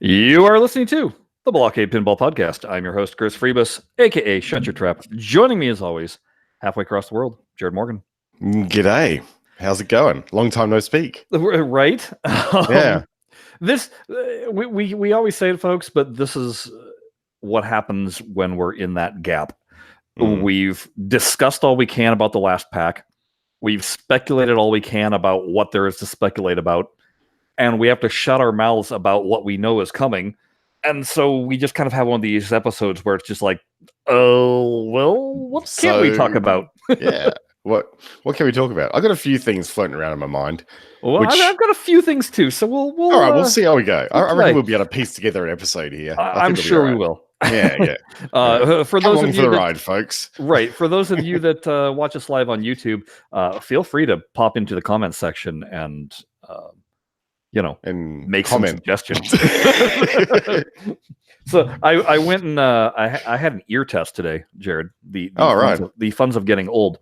You are listening to the BlahCade Pinball Podcast. I'm your host, Chris Freebus, aka Shut Your Trap. Joining me as always, halfway across the world, Jared Morgan. G'day. How's it going? Long time no speak. Right? Yeah. This we always say it, folks, but this is what happens when we're in that gap. We've discussed all we can about the last pack. We've speculated all we can about what there is to speculate about. And we have to shut our mouths about what we know is coming. And so we just kind of have one of these episodes where it's just like, oh, well, what can we talk about? Yeah. What can we talk about? I've got a few things floating around in my mind. Well, I've got a few things too. So we'll all right, we'll see how we go. I reckon we'll be able to piece together an episode here. I'm sure we will. Yeah. For those of you for the ride, folks. Right. For those of you that watch us live on YouTube, feel free to pop into the comments section and make some suggestions. So I went and I had an ear test today, Jared. The funs of getting old.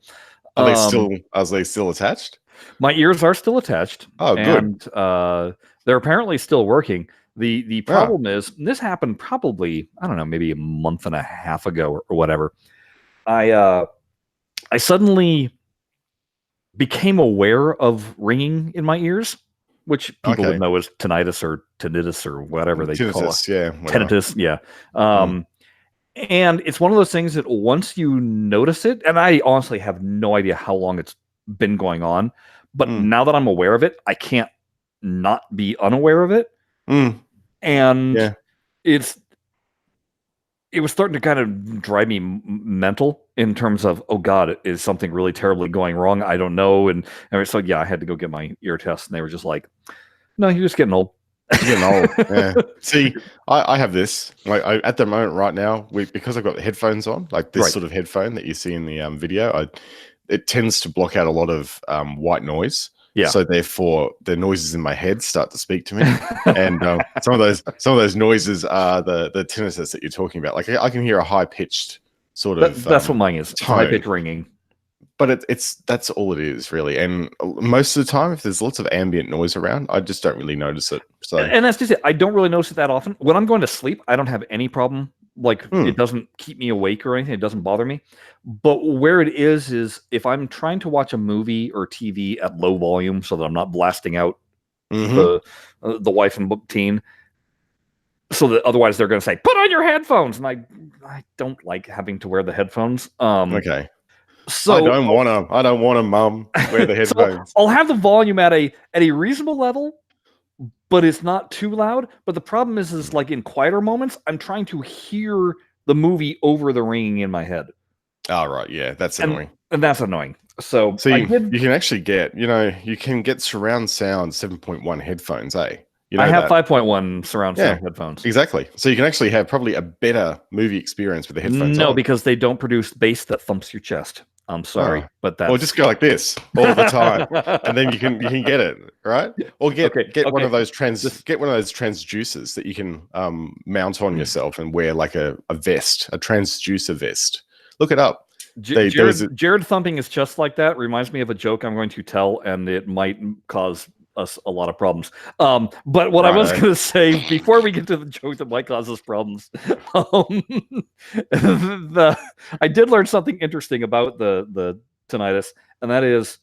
Are they still attached? My ears are still attached. Oh, good. And they're apparently still working. The problem is, and this happened probably, I don't know, maybe a month and a half ago or whatever. I suddenly became aware of ringing in my ears, which people would know as tinnitus or whatever they call it. Yeah, tinnitus, yeah. And it's one of those things that once you notice it, and I honestly have no idea how long it's been going on, but now that I'm aware of it, I can't not be unaware of it. And it was starting to kind of drive me mental in terms of, oh God, is something really terribly going wrong? I don't know. And so, I had to go get my ear test, and they were just like, no, you're just getting old. You're getting old. Yeah. See, I have this. Like at the moment right now, because I've got the headphones on, like this sort of headphone that you see in the video, it tends to block out a lot of white noise. Yeah. So therefore, the noises in my head start to speak to me, and some of those noises are the tinnitus that you're talking about. Like I can hear a high pitched sort of. That's what mine is. High pitched ringing. But that's all it is, really. And most of the time, if there's lots of ambient noise around, I just don't really notice it. So, and that's just it. I don't really notice it that often. When I'm going to sleep, I don't have any problem. Like it doesn't keep me awake or anything. It doesn't bother me. But where it is if I'm trying to watch a movie or TV at low volume so that I'm not blasting out the wife and teen, so that otherwise they're going to say, put on your headphones. And I don't like having to wear the headphones. Okay. So I don't want to, mum, wear the headphones. So I'll have the volume at a reasonable level, but it's not too loud. But the problem is like in quieter moments, I'm trying to hear the movie over the ringing in my head. Oh, right. Yeah, that's annoying. And that's annoying. So you can actually get, you can get surround sound 7.1 headphones, eh? I have 5.1 surround sound headphones. Exactly. So you can actually have probably a better movie experience with the headphones on. No, because they don't produce bass that thumps your chest. I'm sorry, but that's... Or just go like this all the time, and then you can get it, right? Or get one of those transducers that you can mount on yourself and wear like a vest, a transducer vest. Look it up. Jared thumping is just like that. Reminds me of a joke I'm going to tell, and it might cause us a lot of problems. But what I was going to say before we get to the joke that might cause us problems, I did learn something interesting about the tinnitus, and that is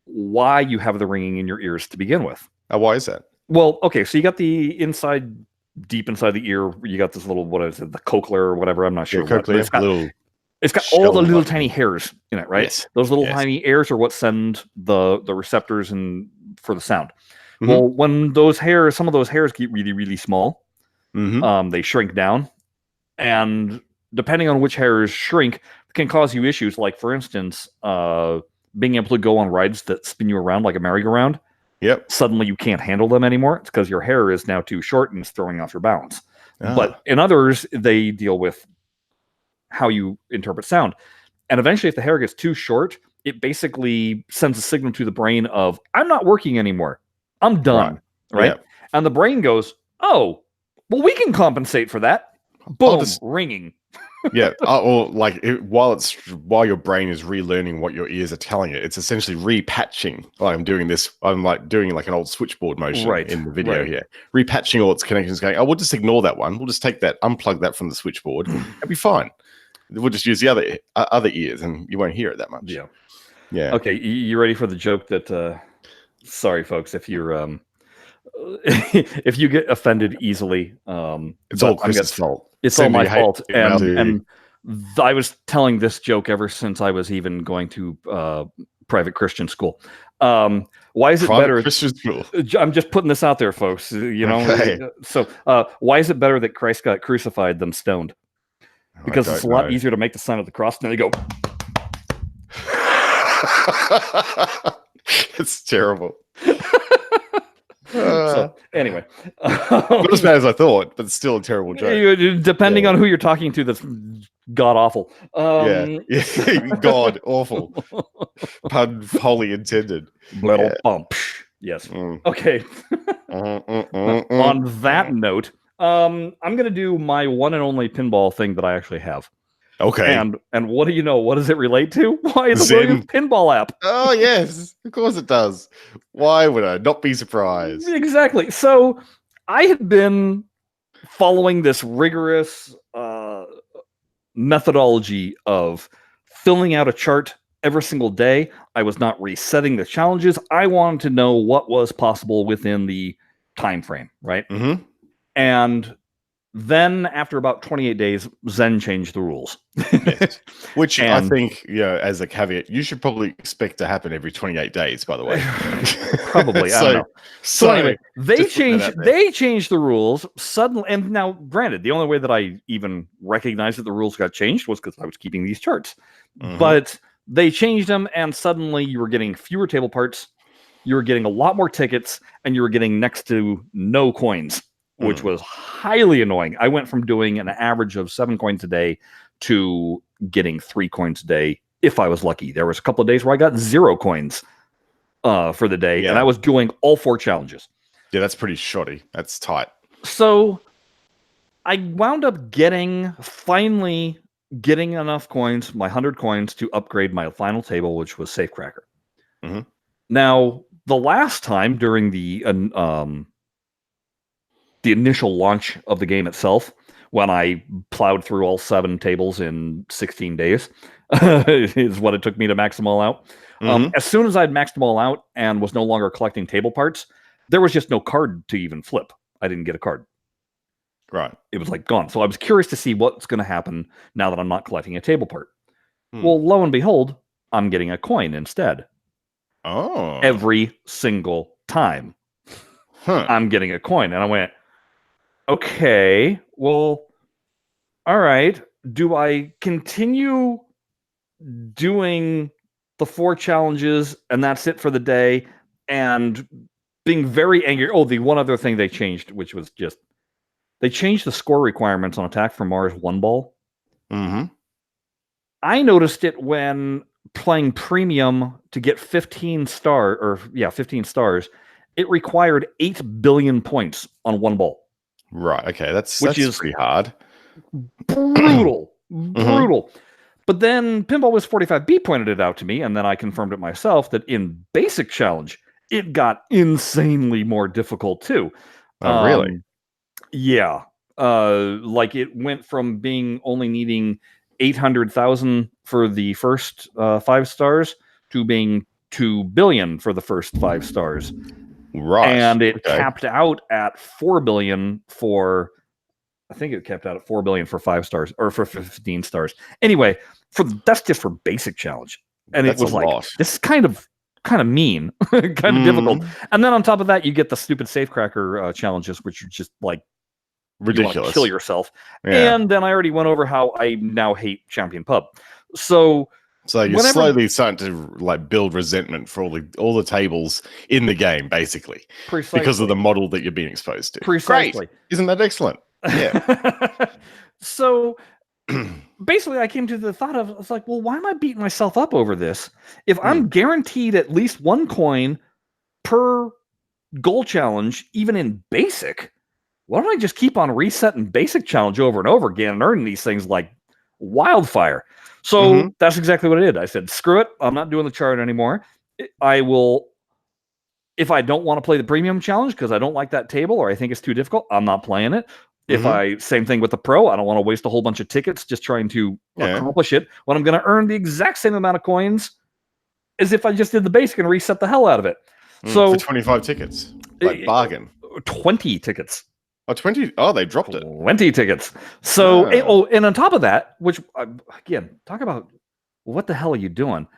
why you have the ringing in your ears to begin with. Why is that? Well, okay, so you got the deep inside the ear, you got this little, what is it, the cochlear or whatever, I'm not sure. It's got all the little tiny hairs in it, right? Yes. Those little tiny hairs are what send the receptors for the sound. Well, when some of those hairs get really, really small, they shrink down. And depending on which hairs shrink, can cause you issues. Like, for instance, being able to go on rides that spin you around like a merry-go-round. Yep. Suddenly you can't handle them anymore. It's because your hair is now too short and it's throwing off your balance. But in others, they deal with how you interpret sound. And eventually, if the hair gets too short, it basically sends a signal to the brain of, I'm not working anymore. I'm done. Right? And the brain goes, oh, well, we can compensate for that. Boom, ringing. Yeah, or like while your brain is relearning what your ears are telling it, it's essentially repatching. Like I'm doing like an old switchboard motion in the video here, repatching all its connections. Going, oh, we'll just ignore that one. We'll just take that, unplug that from the switchboard, and be fine. We'll just use the other ears, and you won't hear it that much. Yeah. Okay, you ready for the joke that? Sorry, folks, if you're if you get offended easily, it's all Chris's fault. It's all my fault, and I was telling this joke ever since I was even going to private Christian school. Why is it better? Christian school. I'm just putting this out there, folks. You know, so why is it better that Christ got crucified than stoned? Because it's a lot easier to make the sign of the cross, and then they go. It's terrible. So, anyway, not as bad as I thought, but still a terrible joke. Depending on who you're talking to, that's god awful. God awful. Pun wholly intended. Little bump. Yes. Okay. On that note, I'm going to do my one and only pinball thing that I actually have. Okay. And what do you know? What does it relate to? Why the Williams Pinball app? Oh, yes. Of course it does. Why would I not be surprised? Exactly. So I had been following this rigorous methodology of filling out a chart every single day. I was not resetting the challenges. I wanted to know what was possible within the time frame, right? Mm-hmm. And then, after about 28 days, Zen changed the rules. Yes. Which I think, as a caveat, you should probably expect to happen every 28 days, by the way. Probably, I don't know. So anyway, they changed the rules suddenly. And now, granted, the only way that I even recognized that the rules got changed was because I was keeping these charts. Mm-hmm. But they changed them, and suddenly you were getting fewer table parts, you were getting a lot more tickets, and you were getting next to no coins, which was highly annoying. I went from doing an average of 7 coins a day to getting 3 coins a day if I was lucky. There was a couple of days where I got 0 coins for the day, and I was doing all 4 challenges. Yeah, that's pretty shoddy. That's tight. So I wound up finally getting enough coins, my 100 coins, to upgrade my final table, which was Safecracker. Mm-hmm. Now, the last time during the initial launch of the game itself, when I plowed through all 7 tables in 16 days, is what it took me to max them all out. Mm-hmm. As soon as I'd maxed them all out and was no longer collecting table parts, there was just no card to even flip. I didn't get a card. Right. It was like gone. So I was curious to see what's going to happen now that I'm not collecting a table part. Well, lo and behold, I'm getting a coin instead. Oh. Every single time. I'm getting a coin. And I went, okay, well, all right. Do I continue doing the 4 challenges and that's it for the day and being very angry? Oh, the one other thing they changed, which was just, they changed the score requirements on Attack from Mars 1 ball. Mm-hmm. I noticed it when playing premium to get 15 stars. It required 8 billion points on 1 ball. Right. Okay. That's pretty hard. Brutal. Brutal. But then Pinball Wiz 45B pointed it out to me, and then I confirmed it myself that in Basic Challenge, it got insanely more difficult too. Oh, really? Yeah. Like it went from being only needing 800,000 for the first 5 stars to being 2 billion for the first 5 stars. Right. And it capped out at 4 billion for, I think it capped out at 4 billion for 5 stars or for 15 stars. Anyway, that's just for Basic Challenge. And it was like, this is kind of mean, kind of difficult. And then on top of that, you get the stupid Safecracker challenges, which are just like ridiculous. You kill yourself. Yeah. And then I already went over how I now hate Champion Pub. So you're slowly starting to like build resentment for all the tables in the game, basically. Precisely. Because of the model that you're being exposed to. Precisely. Great. Isn't that excellent? Yeah. So basically I came to the thought of, it's like, well, why am I beating myself up over this? If I'm guaranteed at least 1 coin per goal challenge, even in Basic, why don't I just keep on resetting Basic Challenge over and over again and earning these things like wildfire. So that's exactly what I did. I said, screw it. I'm not doing the chart anymore. I will, if I don't want to play the premium challenge because I don't like that table or I think it's too difficult, I'm not playing it. Same thing with the pro, I don't want to waste a whole bunch of tickets just trying to accomplish it when I'm going to earn the exact same amount of coins as if I just did the basic and reset the hell out of it. So for 25 tickets, like bargain. 20 tickets. Oh, 20. Oh, they dropped it. 20 tickets. So, and on top of that, which again, talk about what the hell are you doing?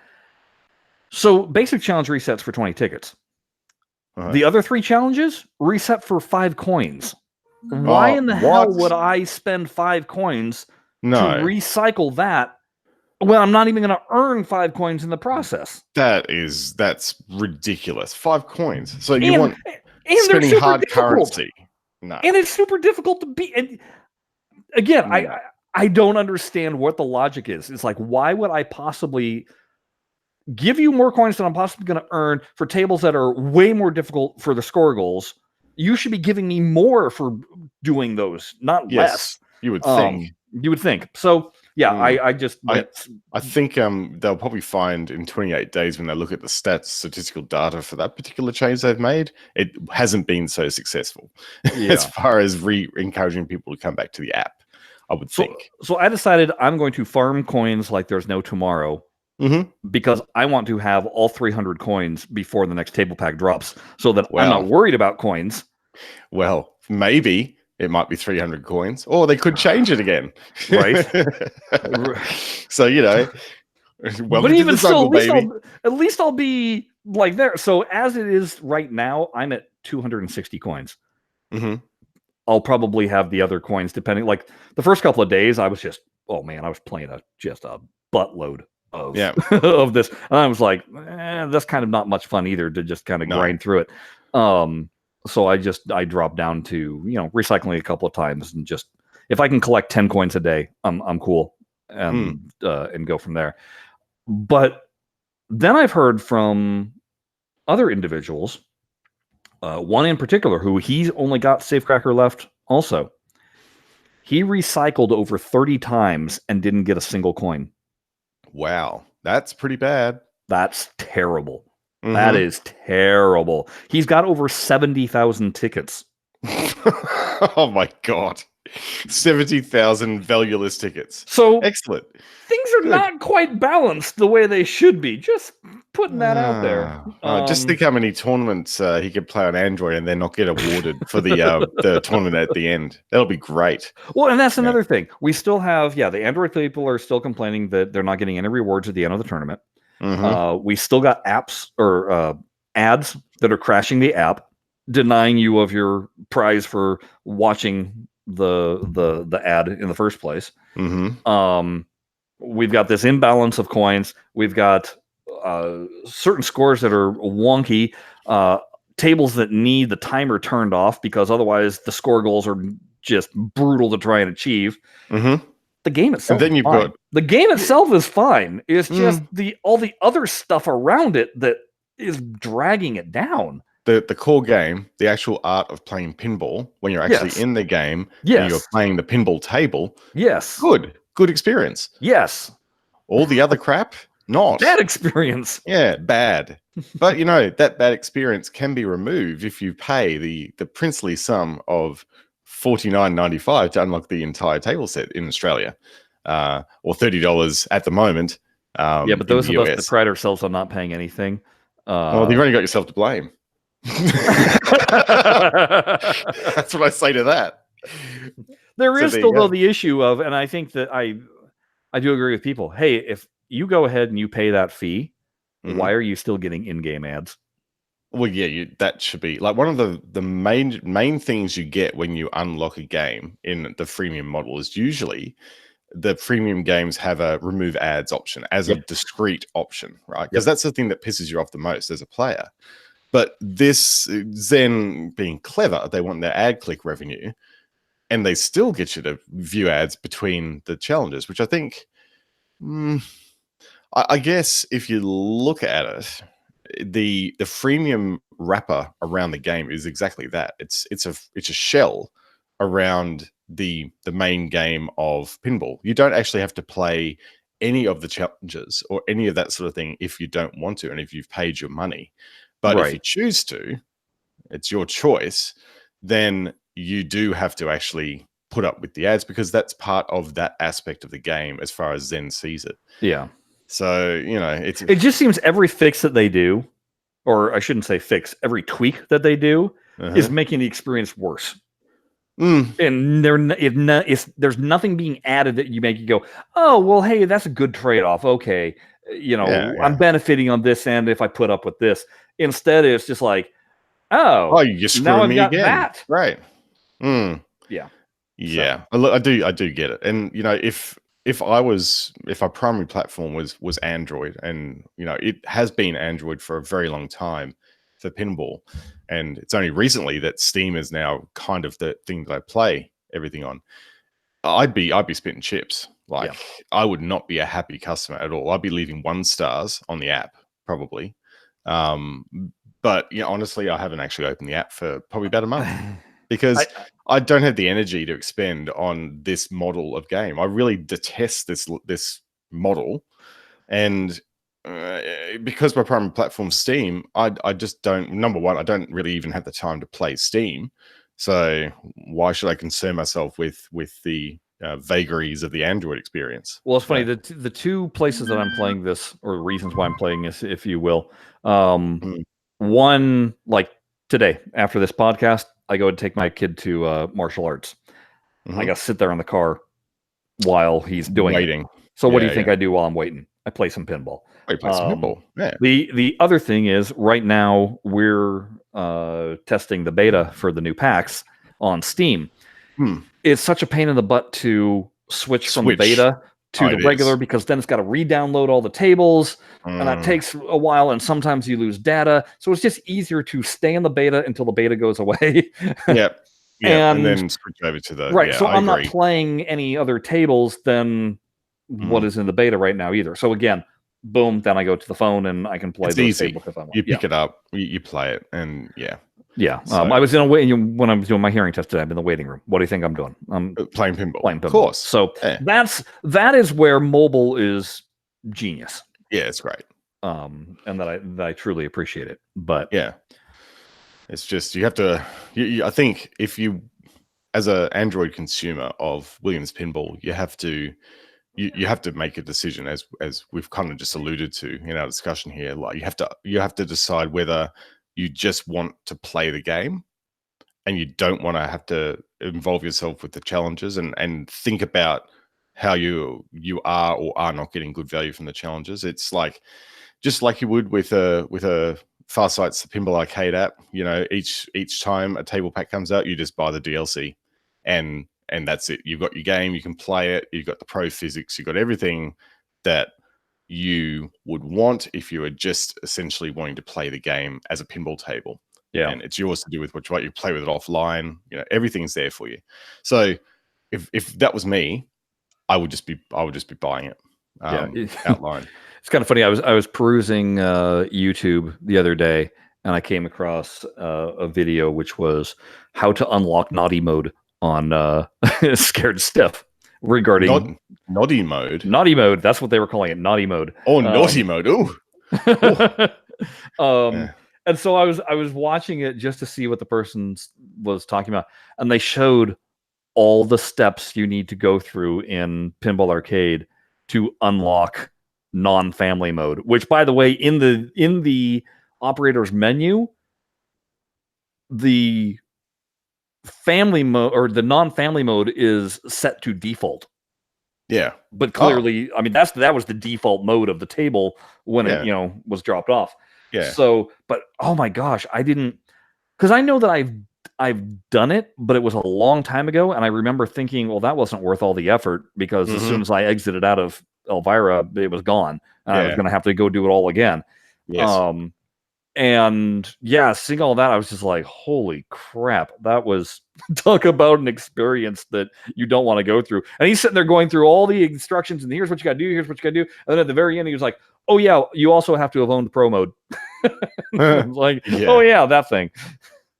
So, basic challenge resets for 20 tickets. The other 3 challenges reset for 5 coins. Why in the hell would I spend 5 coins to recycle that when I'm not even going to earn 5 coins in the process? That's ridiculous. 5 coins. So you want spending hard currency. No. And it's super difficult to beat. And again, I don't understand what the logic is. It's like, why would I possibly give you more coins than I'm possibly going to earn for tables that are way more difficult for the score goals? You should be giving me more for doing those, not less. You would think. You would think. So yeah, I think they'll probably find in 28 days when they look at the statistical data for that particular change they've made, it hasn't been so successful as far as encouraging people to come back to the app, I would think. So I decided I'm going to farm coins like there's no tomorrow because I want to have all 300 coins before the next table pack drops so that I'm not worried about coins. Well, maybe it might be 300 coins, or they could change it again. Right. So, but even still, at least I'll be like there. So as it is right now, I'm at 260 coins. I'll probably have the other coins depending. Like the first couple of days, I was just, I was playing just a buttload of of this, and I was like, that's kind of not much fun either to just kind of grind through it. So I dropped down to recycling a couple of times and just if I can collect 10 coins a day, I'm cool and go from there. But then I've heard from other individuals, one in particular who he's only got Safecracker left. Also, he recycled over 30 times and didn't get a single coin. Wow, that's pretty bad. That's terrible. That is terrible. He's got over 70,000 tickets. Oh my God. 70,000 valueless tickets. So excellent. Things are not quite balanced the way they should be. Just putting that out there. Just think how many tournaments he could play on Android and then not get awarded for the tournament at the end. That'll be great. Well, and that's another thing. We still have, the Android people are still complaining that they're not getting any rewards at the end of the tournament. We still got apps or ads that are crashing the app, denying you of your prize for watching the ad in the first place. We've got this imbalance of coins. We've got certain scores that are wonky, tables that need the timer turned off because otherwise the score goals are just brutal to try and achieve. The game itself. And then the game itself is fine. It's just all the other stuff around it that is dragging it down. The core game, the actual art of playing pinball, when you're actually in the game, and you're playing the pinball table. Good experience. Yes. All the other crap, not bad experience. Yeah, bad. But that bad experience can be removed if you pay the princely sum of $49.95 to unlock the entire table set in Australia, or $30 at the moment. But those of us that pride ourselves on not paying anything, well, you've only got yourself to blame. That's what I say to that. There is still though the issue of, and I think that I do agree with people. Hey, if you go ahead and you pay that fee, why are you still getting in-game ads? Well, that should be like one of the main things you get when you unlock a game in the freemium model is usually the premium games have a remove ads option as a discrete option, right? Because that's the thing that pisses you off the most as a player. But this Zen being clever, they want their ad click revenue, and they still get you to view ads between the challenges, which I think, I guess if you look at it, the freemium wrapper around the game is exactly that. It's a shell around the main game of pinball. You don't actually have to play any of the challenges or any of that sort of thing if you don't want to, and if you've paid your money. But if you choose to, it's your choice, then you do have to actually put up with the ads, because that's part of that aspect of the game as far as Zen sees it. Yeah. So, you know, it just seems every fix that they do, or I shouldn't say fix, every tweak that they do is making the experience worse. And there's nothing being added that you make you go, oh, well, hey, that's a good trade-off. Okay. You know, I'm benefiting on this end if I put up with this. Instead, it's just like, oh, you're screwing me again. That. Right. Yeah. Yeah. So. I do get it. And, you know, if our primary platform was Android, and, you know, it has been Android for a very long time for pinball, and it's only recently that Steam is now kind of the thing that I play everything on, I'd be spitting chips. Like, I would not be a happy customer at all. I'd be leaving 1 stars on the app probably. But yeah, honestly, I haven't actually opened the app for probably about a month because I don't have the energy to expend on this model of game. I really detest this model, and because my primary platform Steam, I just don't. Number one, I don't really even have the time to play Steam, so why should I concern myself with the vagaries of the Android experience? Well, it's funny. The 2 places that I'm playing this, or reasons why I'm playing this, if you will. One, like today, after this podcast, I go and take my kid to martial arts. I got to sit there in the car while he's waiting. So what do you think I do while I'm waiting? I play some pinball. I play some pinball. Yeah. The other thing is, right now we're testing the beta for the new packs on Steam. It's such a pain in the butt to switch from the beta to the regular, because then it's got to re-download all the tables, and that takes a while, and sometimes you lose data. So it's just easier to stay in the beta until the beta goes away. And then switch over to the so I'm not playing any other tables than what is in the beta right now either. So again, boom, then I go to the phone and I can play those tables if I want. You pick it up, you play it, and So, I was in a waiting when I was doing my hearing test today. I'm in the waiting room. What do you think I'm doing? I'm playing pinball. Of course. So that is where mobile is genius. Yeah, it's great. And that I truly appreciate it. But yeah, it's just you have to. I think if you, as an Android consumer of Williams Pinball, you have to. You have to make a decision, as we've kind of just alluded to in our discussion here. Like, you have to decide whether you just want to play the game and you don't want to have to involve yourself with the challenges and think about how you are or are not getting good value from the challenges. It's like, just like you would with a Farsight's Pinball Arcade app, you know, each time a table pack comes out, you just buy the DLC and that's it. You've got your game, you can play it, you've got the pro physics, you've got everything that you would want if you were just essentially wanting to play the game as a pinball table. Yeah, and it's yours to do with what you play with it offline. You know, everything's there for you. So if that was me, I would just be buying it. Outline. It's kind of funny. I was perusing YouTube the other day, and I came across a video which was how to unlock naughty mode on Scared Stiff. Regarding naughty mode. Naughty mode, that's what they were calling it, naughty mode. Oh, naughty mode. Ooh. And so I was watching it just to see what the person was talking about, and they showed all the steps you need to go through in Pinball Arcade to unlock non-family mode, which, by the way, in the operator's menu, the family mode or the non-family mode is set to default. Yeah, but clearly, I mean, that was the default mode of the table when it was dropped off. Yeah. So, but oh my gosh, I didn't, because I know that I've done it, but it was a long time ago, and I remember thinking, well, that wasn't worth all the effort, because as soon as I exited out of Elvira, it was gone, and I was going to have to go do it all again. Yes. And yeah, seeing all that, I was just like, holy crap, that was, talk about an experience that you don't want to go through. And he's sitting there going through all the instructions, and here's what you got to do, here's what you got to do. And then at the very end, he was like, oh yeah, you also have to have owned pro mode. Like, oh yeah, that thing.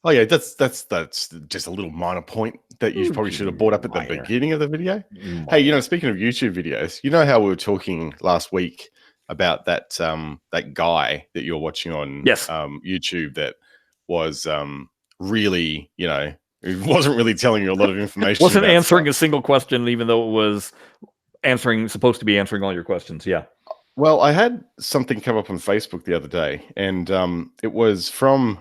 Oh yeah, that's just a little minor point that you probably should have brought up at the beginning of the video. Hey, you know, speaking of YouTube videos, you know how we were talking last week about that that guy that you're watching on YouTube that was really, you know, it wasn't really telling you a lot of information. Wasn't answering a single question, even though it was supposed to be answering all your questions. Yeah. Well, I had something come up on Facebook the other day, and it was from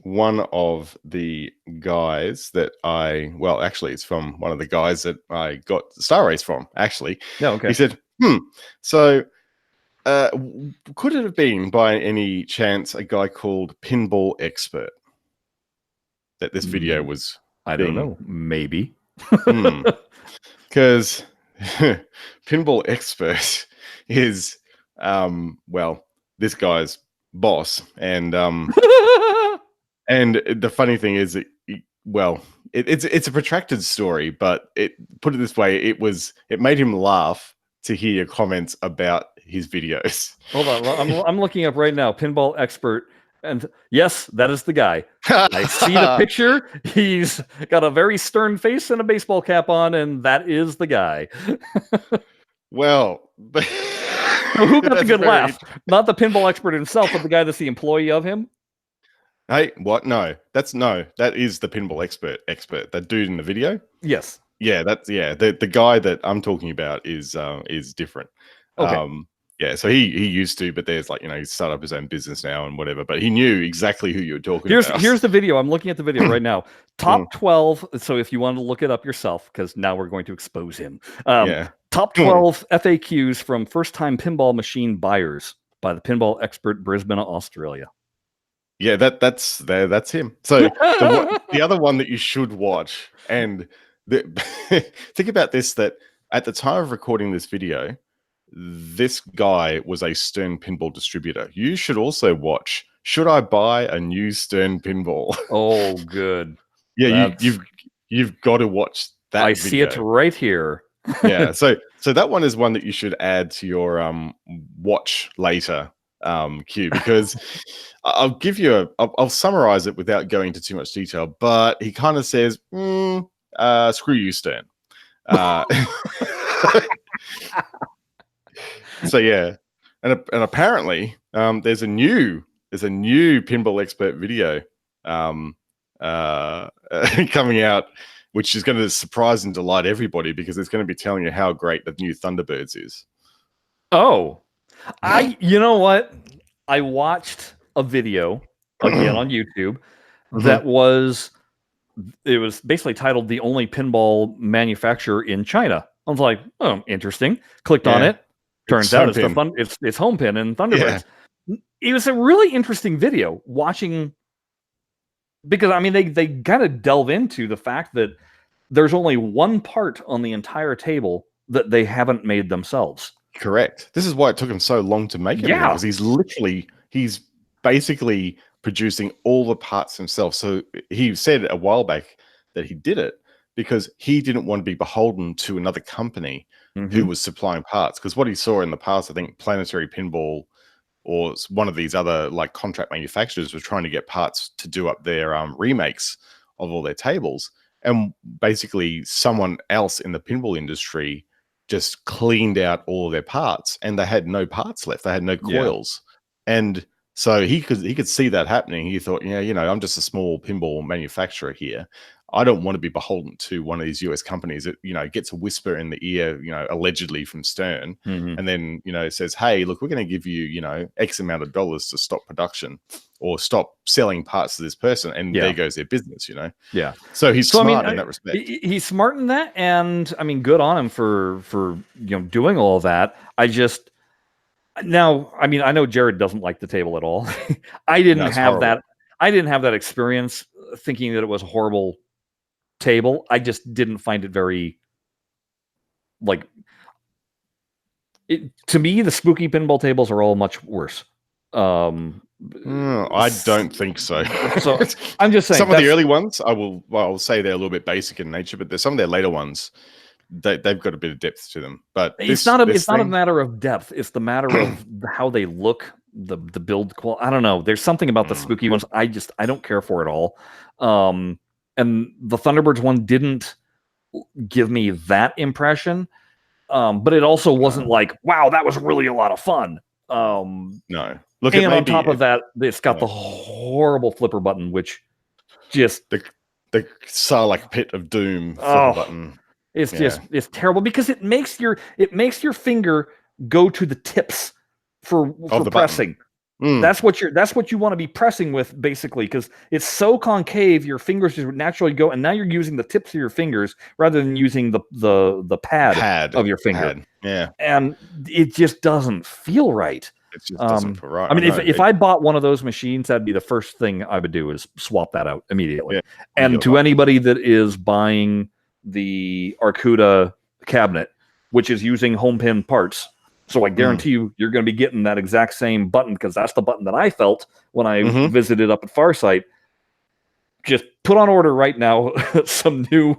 one of the guys that actually, it's from one of the guys that I got Star Race from, actually. Yeah, okay. He said, so could it have been by any chance a guy called Pinball Expert that this video was? I don't know. Maybe. Because Pinball Expert is, well, this guy's boss. And and the funny thing is, it's a protracted story, but put it this way, it made him laugh to hear your comments about his videos. Hold on, I'm looking up right now, Pinball Expert, and yes, that is the guy. I see the picture. He's got a very stern face and a baseball cap on, and that is the guy. Well, who got the good laugh? Not the Pinball Expert himself, but the guy that's the employee of him. Hey, what? No, that is the Pinball Expert. That dude in the video. Yes. Yeah, the guy that I'm talking about is different. Okay. Yeah, so he used to, but there's like, you know, he's started up his own business now and whatever, but he knew exactly who you were talking about. Here's the video. I'm looking at the video right now. Top 12. So if you want to look it up yourself, because now we're going to expose him. Top 12 FAQs from first-time pinball machine buyers by the Pinball Expert, Brisbane, Australia. Yeah, that's him. So the other one that you should watch, and think about this, that at the time of recording this video, this guy was a Stern pinball distributor. You should also watch Should I Buy a New Stern Pinball? Oh, good. Yeah, you've got to watch that. I see it right here. Yeah, so that one is one that you should add to your watch later queue, because I'll give you I'll summarize it without going into too much detail, but he kind of says, screw you, Stern. So yeah, and apparently there's a new Pinball Expert video coming out, which is going to surprise and delight everybody, because it's going to be telling you how great the new Thunderbirds is. Oh, you know what? I watched a video again on YouTube that was basically titled "The Only Pinball Manufacturer in China." I was like, oh, interesting. Clicked on it. Turns out it's Home Pin and Thunderbirds. Yeah. It was a really interesting video watching, because I mean they kind of delve into the fact that there's only one part on the entire table that they haven't made themselves. Correct. This is why it took him so long to make it. Yeah, because he's basically producing all the parts himself. So he said a while back that he did it because he didn't want to be beholden to another company who was supplying parts. Because what he saw in the past, I think Planetary Pinball or one of these other like contract manufacturers was trying to get parts to do up their remakes of all their tables. And basically someone else in the pinball industry just cleaned out all of their parts, and they had no parts left. They had no coils. Yeah. And so he could see that happening. He thought, yeah, you know, I'm just a small pinball manufacturer here. I don't want to be beholden to one of these US companies that, you know, gets a whisper in the ear, you know, allegedly from Stern, and then, you know, says, hey, look, we're going to give you, you know, X amount of dollars to stop production or stop selling parts to this person. And there goes their business, you know? Yeah. So he's smart in that respect. He's smart in that. And I mean, good on him for, you know, doing all of that. Now, I mean, I know Jared doesn't like the table at all. I didn't have that experience thinking that it was a horrible table. I just didn't find it very, like, to me, the spooky pinball tables are all much worse. I don't think so. So I'm just saying, some of the early ones, I'll say they're a little bit basic in nature, but there's some of their later ones, they've got a bit of depth to them. But it's not a matter of depth. It's the matter of how they look the build quality. I don't know. There's something about the spooky ones. I don't care for it all. And the Thunderbirds one didn't give me that impression. But it also wasn't like, wow, that was really a lot of fun. No. Look, and on top of that, it's got the horrible flipper button, which just the Sarlacc pit of doom flipper button. It's it's terrible because it makes your finger go to the tips for pressing. That's what you want to be pressing with, basically, because it's so concave, your fingers just naturally go, and now you're using the tips of your fingers rather than using the pad of your finger. Yeah, and it just doesn't feel right. It just doesn't feel right. I mean, if I bought one of those machines, that'd be the first thing I would do is swap that out immediately. Yeah, and to anybody that is buying the Arcuda cabinet, which is using home pin parts, so I guarantee you're going to be getting that exact same button, because that's the button that I felt when I visited up at Farsight. Just put on order right now some new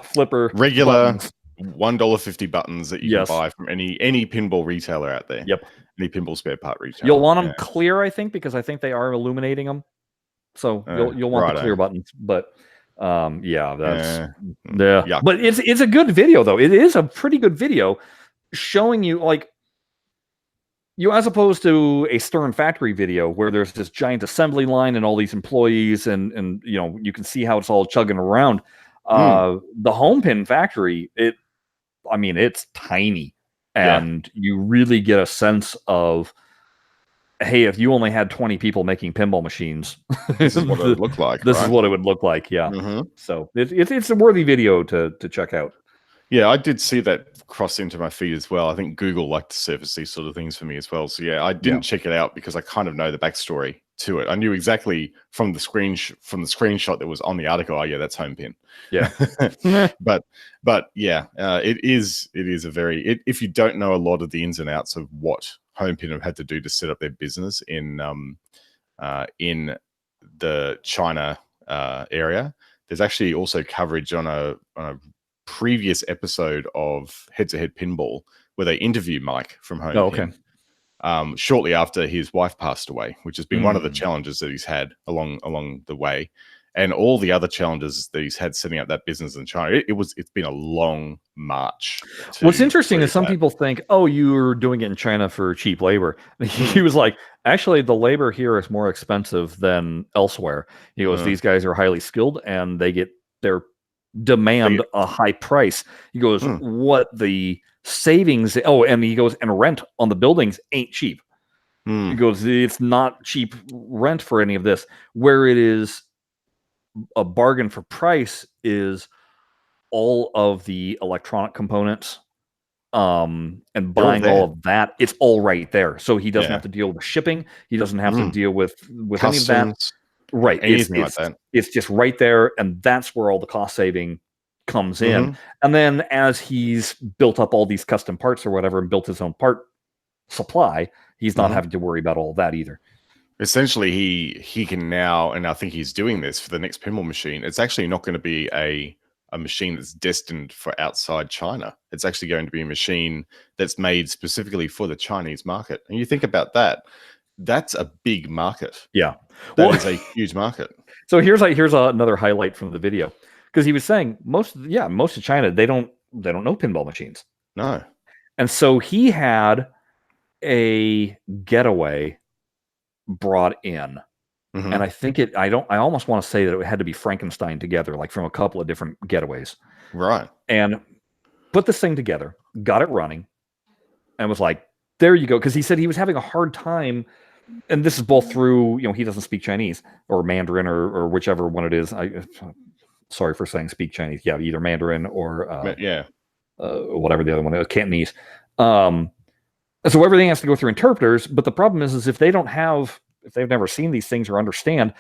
flipper regular buttons. $1.50 buttons that you can buy from any pinball retailer out there. Yep. Any pinball spare part retailer. You'll want them clear, I think, because I think they are illuminating them. So you'll want the clear buttons. But But it's a good video, though. It is a pretty good video showing you, like, as opposed to a Stern factory video where there's this giant assembly line and all these employees and you can see how it's all chugging around. The home pin factory, it's tiny, and you really get a sense of, hey, if you only had 20 people making pinball machines, this is what it would look like. This is what it would look like. Yeah. So it's a worthy video to check out. Yeah, I did see that cross into my feed as well. I think Google liked to surface these sort of things for me as well. So yeah, I didn't check it out because I kind of know the backstory to it. I knew exactly from the screenshot that was on the article. Oh yeah, that's home pin. Yeah. but yeah, it is a very, if you don't know a lot of the ins and outs of what home pin have had to do to set up their business in the China area, there's actually also coverage on a previous episode of Head to Head Pinball where they interview Mike from home pin, shortly after his wife passed away, which has been one of the challenges that he's had along the way, and all the other challenges that he's had setting up that business in China. It's been a long march. What's interesting is some people think, oh, you're doing it in China for cheap labor. He was like, actually, the labor here is more expensive than elsewhere. He goes, these guys are highly skilled and they get their demand a high price. He goes, what the savings, and he goes, and rent on the buildings ain't cheap. He goes, it's not cheap rent for any of this. Where it is a bargain for price is all of the electronic components, and buying all of that. It's all right there. So he doesn't have to deal with shipping. He doesn't have to deal with customs, any of that. Right. It's just right there. And that's where all the cost saving comes in. And then as he's built up all these custom parts or whatever and built his own part supply, he's not having to worry about all that either. Essentially, he can now, and I think he's doing this for the next pinball machine. It's actually not going to be a machine that's destined for outside China. It's actually going to be a machine that's made specifically for the Chinese market. And you think about that, that's a big market. Yeah. That is a huge market. So here's another highlight from the video, because he was saying most of China, they don't know pinball machines. No. And so he had a getaway brought in. And I think I almost want to say that it had to be Frankenstein together, like from a couple of different getaways. Right. And put this thing together, got it running, and was like, there you go. Because he said he was having a hard time, and this is both through, he doesn't speak Chinese or Mandarin or whichever one it is. Sorry for saying speak Chinese. Yeah, either Mandarin or whatever the other one is, Cantonese. So everything has to go through interpreters. But the problem is if if they've never seen these things or understand,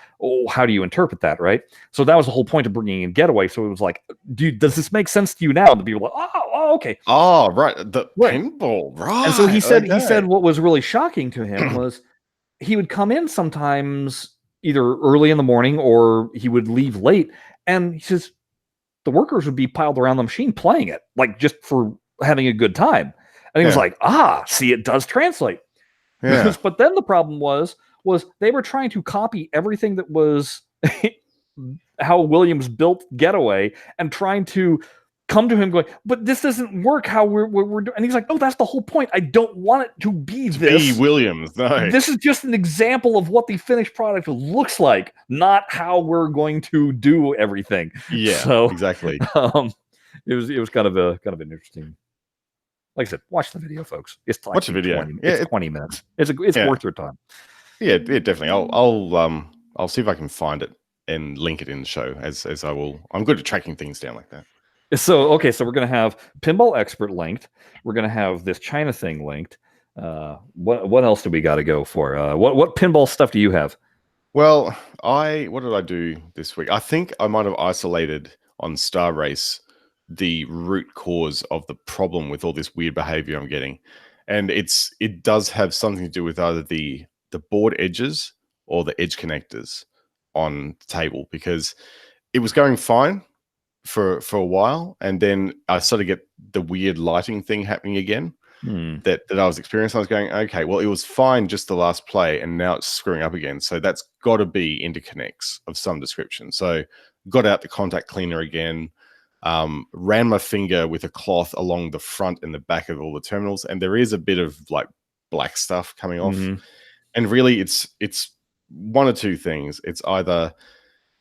how do you interpret that, right? So that was the whole point of bringing in Getaway. So it was like, dude, does this make sense to you now? And the people were like, okay. Oh, right. The pinball, right. And so he said what was really shocking to him was he would come in sometimes either early in the morning or he would leave late. And he says the workers would be piled around the machine playing it, like just for having a good time. And he was like, see, it does translate. Yeah. But then the problem was they were trying to copy everything that was how Williams built Getaway and trying to come to him going, but this doesn't work how we're doing. And he's like, no, that's the whole point. I don't want it to be this. Be Williams. No. This is just an example of what the finished product looks like, not how we're going to do everything. Yeah, so, exactly. It was kind of an interesting. Like I said, watch the video, folks. It's like watch the video. 20, it's 20 minutes. It's worth your time. Yeah, definitely. I'll see if I can find it and link it in the show as I will. I'm good at tracking things down like that. So we're gonna have Pinball Expert linked. We're gonna have this China thing linked. What else do we got to go for? What pinball stuff do you have? Well, what did I do this week? I think I might have isolated on Star Race the root cause of the problem with all this weird behavior I'm getting, and it does have something to do with either the board edges or the edge connectors on the table, because it was going fine for a while, and then I sort of get the weird lighting thing happening again that I was experiencing. I was going, okay, well, it was fine just the last play, and now it's screwing up again. So that's got to be interconnects of some description. So got out the contact cleaner again, ran my finger with a cloth along the front and the back of all the terminals, and there is a bit of like black stuff coming off. And really, it's one or two things. It's either,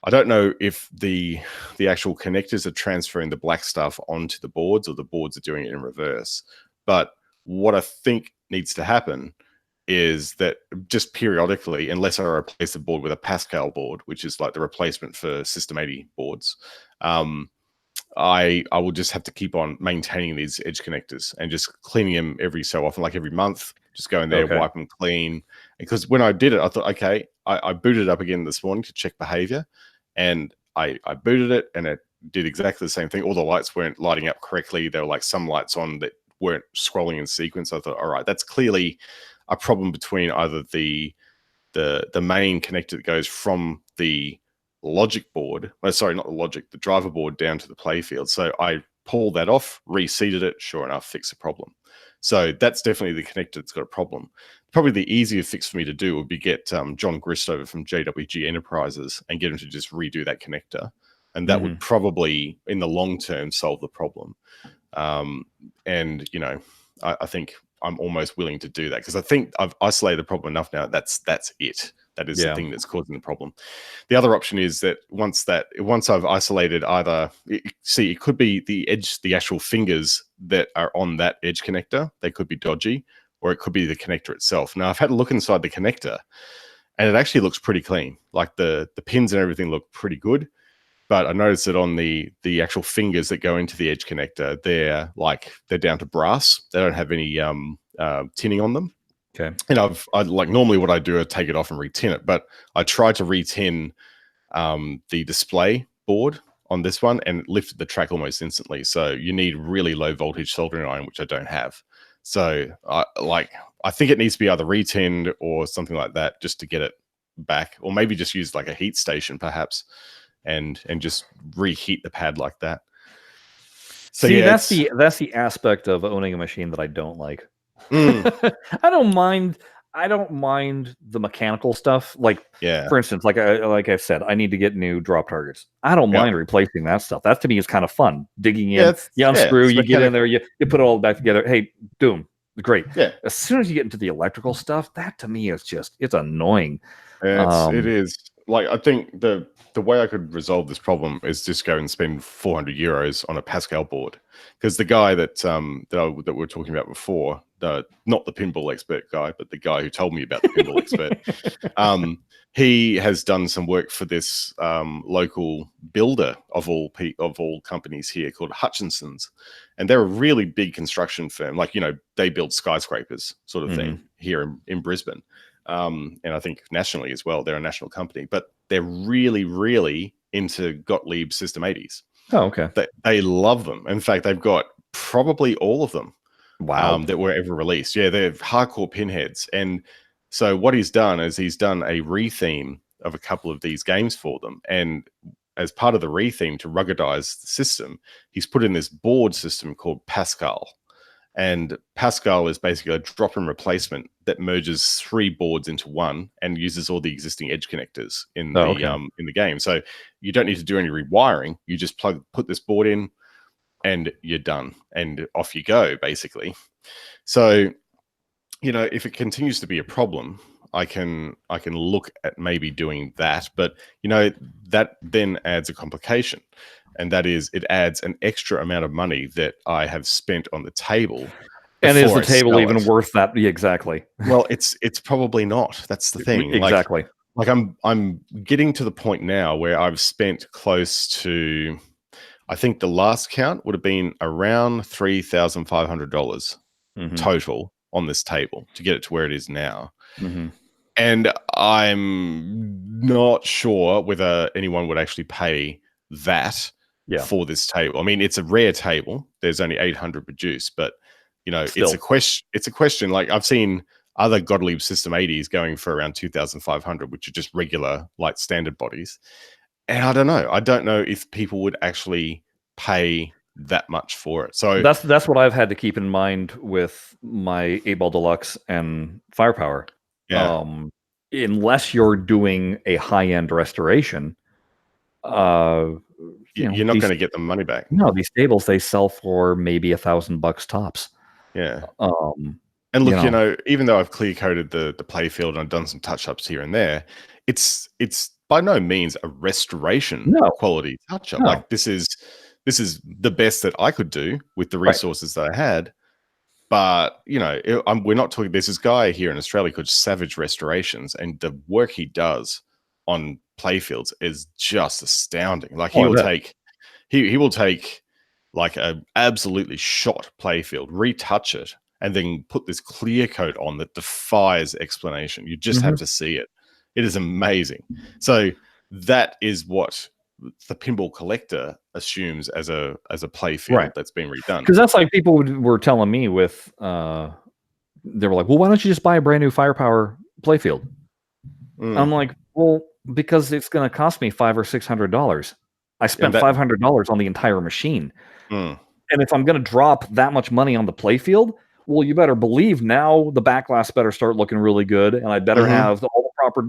I don't know if the actual connectors are transferring the black stuff onto the boards, or the boards are doing it in reverse. But what I think needs to happen is that just periodically, unless I replace the board with a Pascal board, which is like the replacement for System 80 boards, I will just have to keep on maintaining these edge connectors and just cleaning them every so often, like every month. Just go in there, wipe them clean. Because when I did it, I thought, okay, I booted it up again this morning to check behavior, and I booted it, and it did exactly the same thing. All the lights weren't lighting up correctly. There were like some lights on that weren't scrolling in sequence. I thought, all right, that's clearly a problem between either the main connector that goes from the logic board, sorry, not the logic, the driver board down to the playfield. So I pulled that off, reseated it, sure enough, fixed the problem. So that's definitely the connector that's got a problem. Probably the easier fix for me to do would be get John Grist over from JWG Enterprises and get him to just redo that connector. And that would probably, in the long term, solve the problem. And, you know, I think I'm almost willing to do that, because I think I've isolated the problem enough now. That's it. That is the thing that's causing the problem. The other option is that once I've isolated either, it could be the edge, the actual fingers that are on that edge connector, they could be dodgy, or it could be the connector itself. Now, I've had a look inside the connector, and it actually looks pretty clean. Like the pins and everything look pretty good. But I noticed that on the actual fingers that go into the edge connector, they're down to brass. They don't have any tinning on them. Okay. And I like, normally what I do is take it off and retin it, but I tried to retin the display board on this one, and it lifted the track almost instantly. So you need really low voltage soldering iron, which I don't have. So I think it needs to be either retinned or something like that, just to get it back, or maybe just use like a heat station perhaps, and just reheat the pad like that. So see, that's the aspect of owning a machine that I don't like. I don't mind the mechanical stuff. Like, for instance, like I said, I need to get new drop targets. I don't mind replacing that stuff. That to me is kind of fun. Digging in, you unscrew, you get in there, you put it all back together. Hey, boom, great. Yeah. As soon as you get into the electrical stuff, that to me is it's annoying. It is. Like, I think the way I could resolve this problem is just go and spend 400 euros on a Pascal board, because the guy that we were talking about before, not the pinball expert guy, but the guy who told me about the pinball expert, he has done some work for this local builder of all companies here called Hutchinson's, and they're a really big construction firm. Like, you know, they build skyscrapers sort of thing here in Brisbane. And I think nationally as well, they're a national company, but they're really, really into Gottlieb System 80s. Oh, okay. They love them. In fact, they've got probably all of them. Wow. That were ever released. Yeah, they're hardcore pinheads. And so what he's done is he's done a retheme of a couple of these games for them. And as part of the retheme to ruggedize the system, he's put in this board system called Pascal. And Pascal is basically a drop-in replacement that merges 3 boards into one and uses all the existing edge connectors in the game. So you don't need to do any rewiring. You just put this board in, and you're done, and off you go, basically. So, if it continues to be a problem, I can look at maybe doing that, but that then adds a complication. And that is, it adds an extra amount of money that I have spent on the table. And is the table even worth that? Yeah, exactly. Well, it's probably not. That's the thing. Exactly. Like I'm getting to the point now where I've spent close to, I think the last count would have been around $3,500 total on this table to get it to where it is now. And I'm not sure whether anyone would actually pay that for this table. I mean, it's a rare table. There's only 800 produced, but it's a question. Like, I've seen other Gottlieb System 80s going for around 2,500, which are just regular, like, standard bodies. And I don't know. I don't know if people would actually pay that much for it. So that's what I've had to keep in mind with my 8-Ball Deluxe and Firepower. Yeah. Unless you're doing a high-end restoration, you're not going to get the money back. No, these tables, they sell for maybe $1,000 tops. Yeah. And look, even though I've clear coated the playfield and I've done some touch ups here and there, it's by no means a restoration quality touch up. No. Like, this is the best that I could do with the resources that I had. But we're not talking. There's this guy here in Australia called Savage Restorations, and the work he does on playfields is just astounding. Like, he will take like a absolutely shot playfield, retouch it, and then put this clear coat on that defies explanation. You just have to see it. It is amazing. So that is what the pinball collector assumes as a playfield that's been redone. Because that's like people were telling me with they were like, well, why don't you just buy a brand new Firepower playfield? I'm like, well, because it's going to cost me $500 or $600. I spent $500 on the entire machine. And if I'm going to drop that much money on the playfield, well, you better believe now the backglass better start looking really good, and I better have all the proper,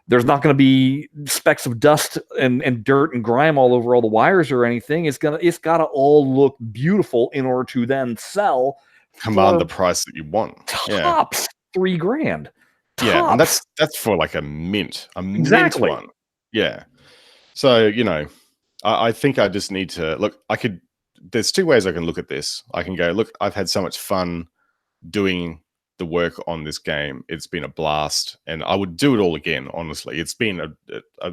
there's not going to be specks of dust and dirt and grime all over all the wires or anything. It's got to all look beautiful in order to then sell. Command the price that you want. Tops $3,000. Yeah, and that's for like a mint mint one. Yeah. So, I think I just need to look. There's 2 ways I can look at this. I can go, look, I've had so much fun doing the work on this game. It's been a blast, and I would do it all again. Honestly, it's been an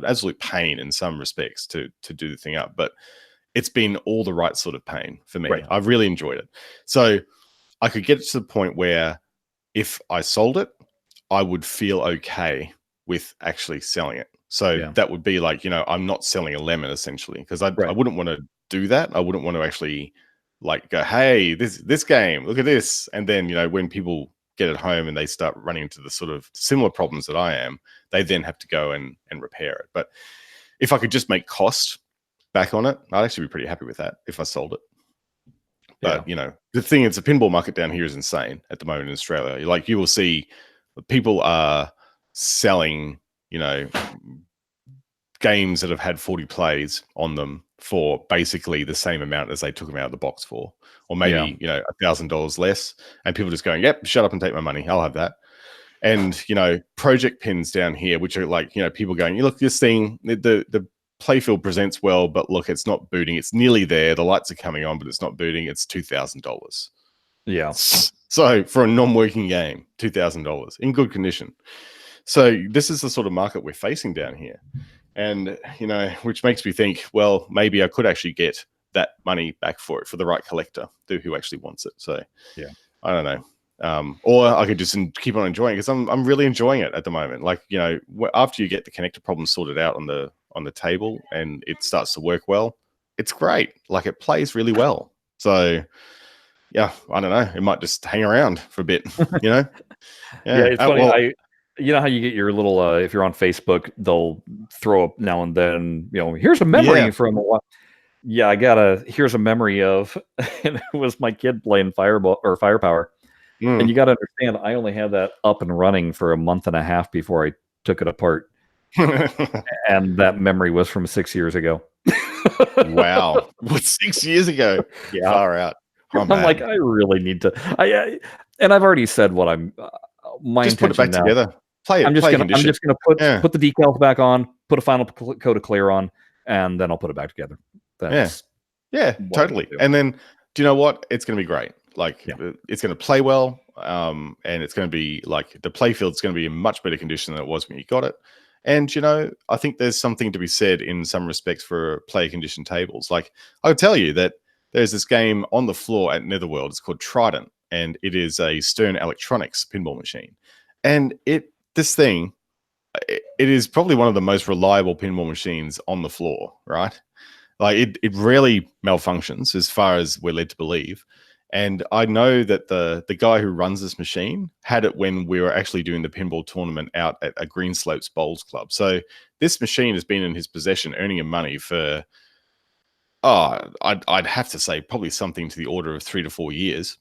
absolute pain in some respects to do the thing up, but it's been all the right sort of pain for me. I've really enjoyed it. So I could get it to the point where if I sold it, I would feel okay with actually selling it. So that would be like, I'm not selling a lemon, essentially, because I wouldn't want to do that. I wouldn't want to actually like go, hey, this game, look at this. And then, when people get it home and they start running into the sort of similar problems that I am, they then have to go and repair it. But if I could just make cost back on it, I'd actually be pretty happy with that if I sold it. But, the thing is, the pinball market down here is insane at the moment in Australia. Like, you will see people are selling, games that have had 40 plays on them for basically the same amount as they took them out of the box for, or maybe, $1,000 less. And people just going, yep, shut up and take my money. I'll have that. And, project pins down here, which are like, people going, you look, this thing, the playfield presents well, but look, it's not booting. It's nearly there. The lights are coming on, but it's not booting. It's $2,000. Yeah. So for a non-working game, $2,000 in good condition. So this is the sort of market we're facing down here. And, which makes me think, well, maybe I could actually get that money back for it for the right collector who actually wants it. So, I don't know. Or I could just keep on enjoying it, because I'm really enjoying it at the moment. Like, after you get the connector problem sorted out on the table and it starts to work well, it's great. Like, it plays really well. So, yeah, I don't know. It might just hang around for a bit, Yeah, it's funny. Well, you know how you get your little, if you're on Facebook, they'll throw up now and then, here's a memory from a while. Yeah, here's a memory of, and it was my kid playing Fireball or Firepower. And you got to understand, I only had that up and running for a month and a half before I took it apart. And that memory was from 6 years ago. Wow. What, 6 years ago? Yeah. Far out. Oh, I'm like, I really need to. And I've already said what I'm. My just put it back together. Play it. I'm just gonna put the decals back on, put a final coat of clear on, and then I'll put it back together. Yeah, totally. And then, do you know what? It's going to be great. Like, it's going to play well, and it's going to be like the playfield's going to be in much better condition than it was when you got it. And I think there's something to be said in some respects for player condition tables. Like, I'll tell you that there's this game on the floor at Netherworld. It's called Trident, and it is a Stern Electronics pinball machine. And this thing, it is probably one of the most reliable pinball machines on the floor, right? Like, it rarely malfunctions, as far as we're led to believe. And I know that the guy who runs this machine had it when we were actually doing the pinball tournament out at a Greenslopes Bowls Club. So this machine has been in his possession, earning him money for, I'd have to say probably something to the order of 3 to 4 years.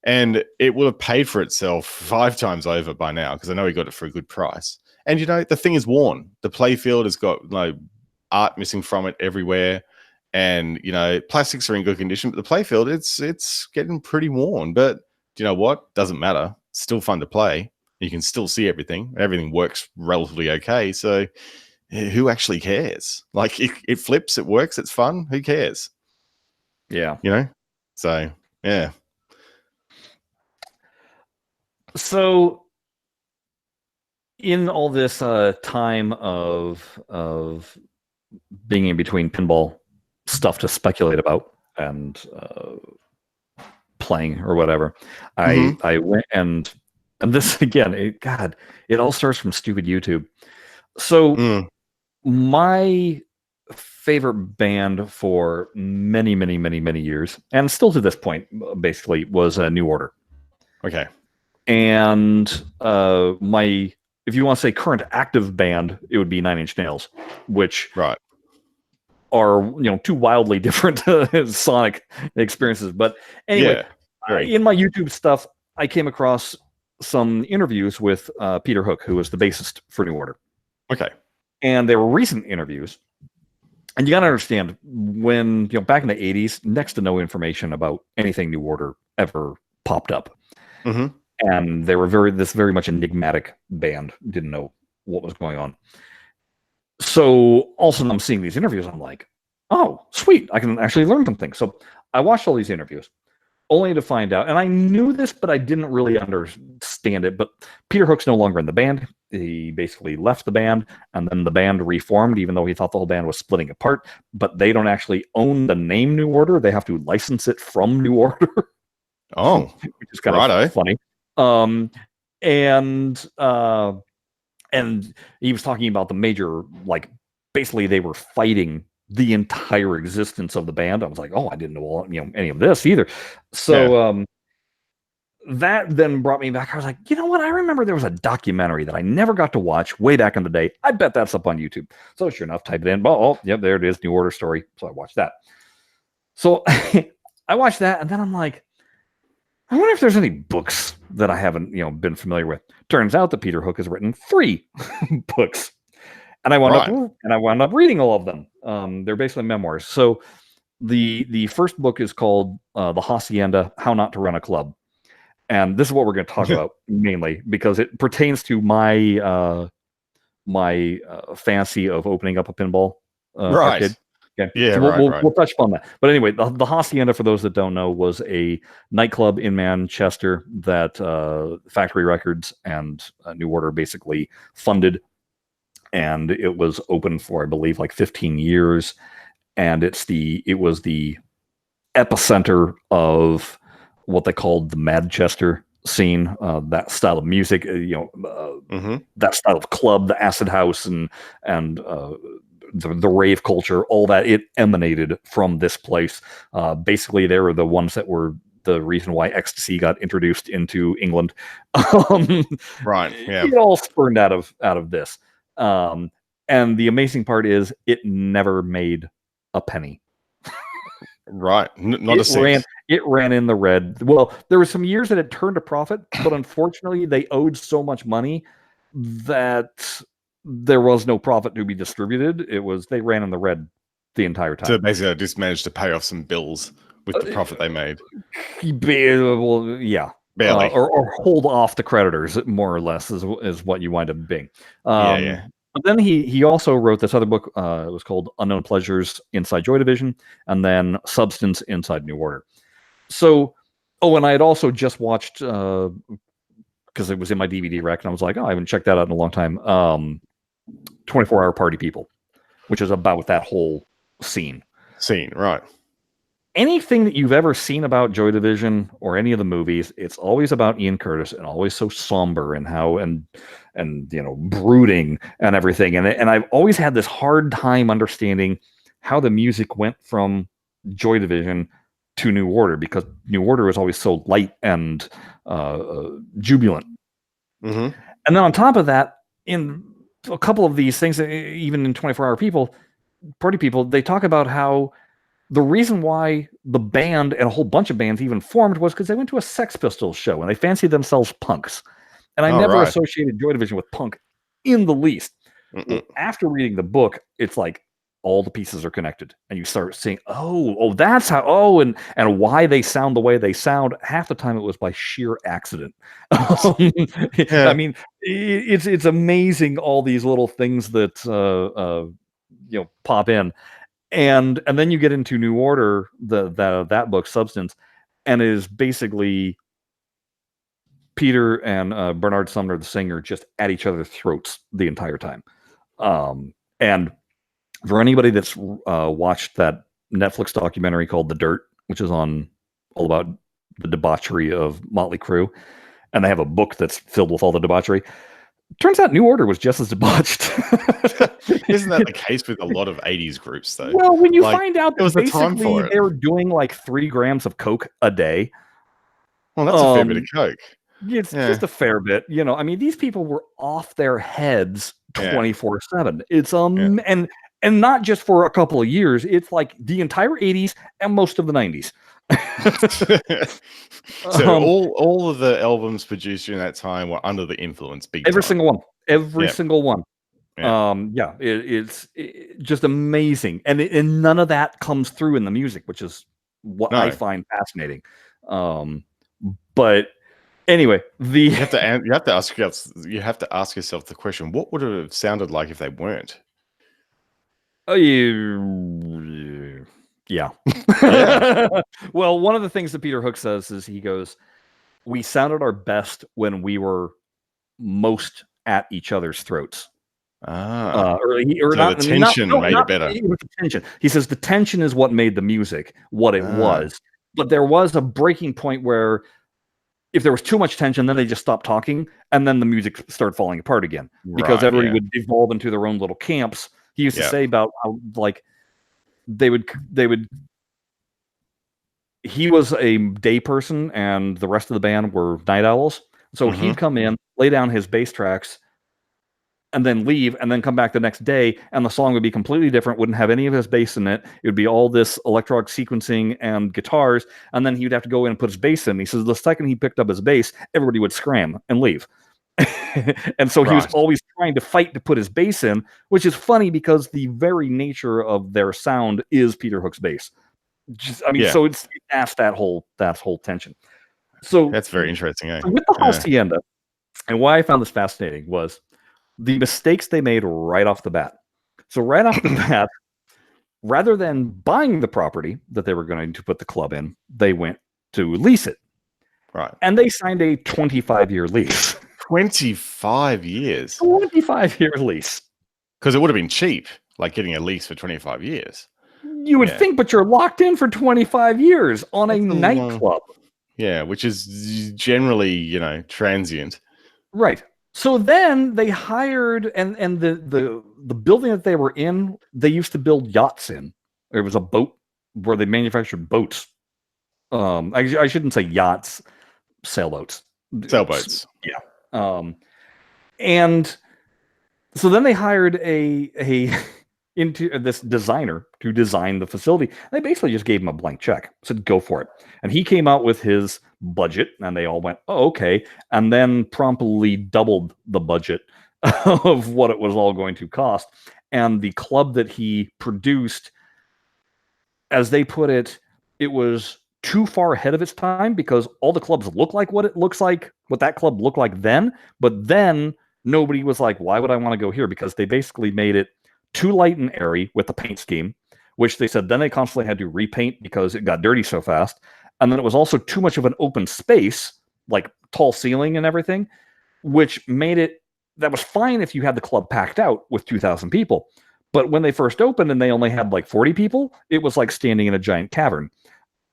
And it will have paid for itself 5 times over by now, because I know he got it for a good price. And, the thing is worn. The playfield has got art missing from it everywhere. And, plastics are in good condition, but the playfield, it's getting pretty worn. But do you know what? Doesn't matter. It's still fun to play. You can still see everything. Everything works relatively okay. So who actually cares? Like, it flips, it works, it's fun. Who cares? Yeah. So, yeah. So in all this time of being in between pinball stuff to speculate about and playing or whatever, I went and this again, it all starts from stupid YouTube. So my favorite band for many, many, many, many years, and still to this point, basically, was New Order. Okay. And if you want to say current active band, it would be Nine Inch Nails, which are two wildly different sonic experiences. But anyway, in my YouTube stuff, I came across some interviews with Peter Hook, who was the bassist for New Order. Okay. And they were recent interviews. And you got to understand, when back in the 80s, next to no information about anything New Order ever popped up. Mm-hmm. And they were very much enigmatic band. Didn't know what was going on. So all of a sudden I'm seeing these interviews. I'm like, oh, sweet. I can actually learn something. So I watched all these interviews, only to find out, and I knew this, but I didn't really understand it. But Peter Hook's no longer in the band. He basically left the band, and then the band reformed, even though he thought the whole band was splitting apart. But they don't actually own the name New Order. They have to license it from New Order. Oh, which is kind of funny. And he was talking about the major, basically they were fighting the entire existence of the band. I was like, oh, I didn't know any of this either. So that then brought me back. I was like, you know what? I remember there was a documentary that I never got to watch way back in the day. I bet that's up on YouTube. So sure enough, type it in. Oh, yep, there it is, New Order story. So I watched that. So I watched that, and then I'm like, I wonder if there's any books that I haven't, been familiar with. Turns out that Peter Hook has written 3 books, and I wound up reading all of them. They're basically memoirs. So the first book is called The Hacienda: How Not to Run a Club, and this is what we're going to talk about mainly because it pertains to my fancy of opening up a pinball arcade. Okay. Yeah, so we'll touch upon that. But anyway, the Hacienda, for those that don't know, was a nightclub in Manchester that Factory Records and New Order basically funded. And it was open for, I believe, 15 years. And it was the epicenter of what they called the Manchester scene, that style of music, that style of club, the acid house and the rave culture, all that, it emanated from this place. Basically, they were the ones that were the reason why ecstasy got introduced into England. Right. Yeah. It all spurned out of this. And the amazing part is it never made a penny. Right. Not a cent. It ran in the red. Well, there were some years that it turned a profit, but unfortunately they owed so much money that there was no profit to be distributed. They ran in the red the entire time. So basically I just managed to pay off some bills with the profit they made. Well, yeah. Barely. Or hold off the creditors, more or less, is what you wind up being. Yeah. But then he also wrote this other book. It was called Unknown Pleasures Inside Joy Division, and then Substance Inside New Order. So, and I had also just watched, because it was in my DVD rack, and I was like, I haven't checked that out in a long time, 24-Hour Party People, which is about that whole scene. Right. Anything that you've ever seen about Joy Division or any of the movies, it's always about Ian Curtis and always so somber and brooding and everything. And I've always had this hard time understanding how the music went from Joy Division to New Order, because New Order was always so light and jubilant. Mm-hmm. And then on top of that, in a couple of these things, even in 24-Hour Party People, they talk about how the reason why the band and a whole bunch of bands even formed was because they went to a Sex Pistols show and they fancied themselves punks. And I never associated Joy Division with punk in the least. Well, after reading the book, it's like all the pieces are connected, and you start seeing, that's how, and why they sound the way they sound. Half the time it was by sheer accident. I mean, it's amazing, all these little things that pop in. And then you get into New Order, that book, Substance, and it is basically Peter and Bernard Sumner, the singer, just at each other's throats the entire time. And for anybody that's watched that Netflix documentary called The Dirt, which is all about the debauchery of Motley Crue, and they have a book that's filled with all the debauchery. Turns out New Order was just as debauched. Isn't that the case with a lot of 80s groups, though? Well, when you find out that basically they were doing like 3 grams of coke a day. Well, that's a fair bit of coke. It's just a fair bit. I mean, these people were off their heads 24/7. It's and not just for a couple of years. It's like the entire 80s and most of the 90s. So all of the albums produced during that time were under the influence. Every single one. It's just amazing, and none of that comes through in the music, which is what I find fascinating. But anyway, you have to ask yourself the question: what would it have sounded like if they weren't? Yeah. Well, one of the things that Peter Hook says is, he goes, we sounded our best when we were most at each other's throats. The tension made it better. It was the tension. He says the tension is what made the music what it was. But there was a breaking point where if there was too much tension, then they just stopped talking, and then the music started falling apart again, because everybody would evolve into their own little camps. He used to say about how, like, he was a day person and the rest of the band were night owls. So he'd come in, lay down his bass tracks, and then leave, and then come back the next day, and the song would be completely different, wouldn't have any of his bass in it. It would be all this electronic sequencing and guitars, and then he would have to go in and put his bass in. He says the second he picked up his bass, everybody would scram and leave. And so he was always trying to fight to put his bass in, which is funny because the very nature of their sound is Peter Hook's bass. So it's that whole tension. So that's very interesting. With the Hacienda, and why I found this fascinating was the mistakes they made right off the bat. So right off the bat, rather than buying the property that they were going to put the club in, they went to lease it. Right. And they signed a 25-year lease. 25 years? 25-year lease. Because it would have been cheap, like getting a lease for 25 years. You would think, but you're locked in for 25 years on a nightclub. Yeah, which is generally, transient. Right. So then they hired, and the building that they were in, they used to build yachts in. There was a boat where they manufactured boats. I shouldn't say yachts, sailboats. Sailboats. Yeah. And so then they hired a into this designer to design the facility. They basically just gave him a blank check, said, go for it. And he came out with his budget, and they all went, oh, okay. And then promptly doubled the budget of what it was all going to cost. And the club that he produced, as they put it, it was too far ahead of its time because all the clubs look like what it looks like, what that club looked like then. But then nobody was like, why would I want to go here? Because they basically made it too light and airy with the paint scheme, which they said then they constantly had to repaint because it got dirty so fast. And then it was also too much of an open space, like tall ceiling and everything, which made it, that was fine if you had the club packed out with 2,000 people. But when they first opened and they only had like 40 people, it was like standing in a giant cavern.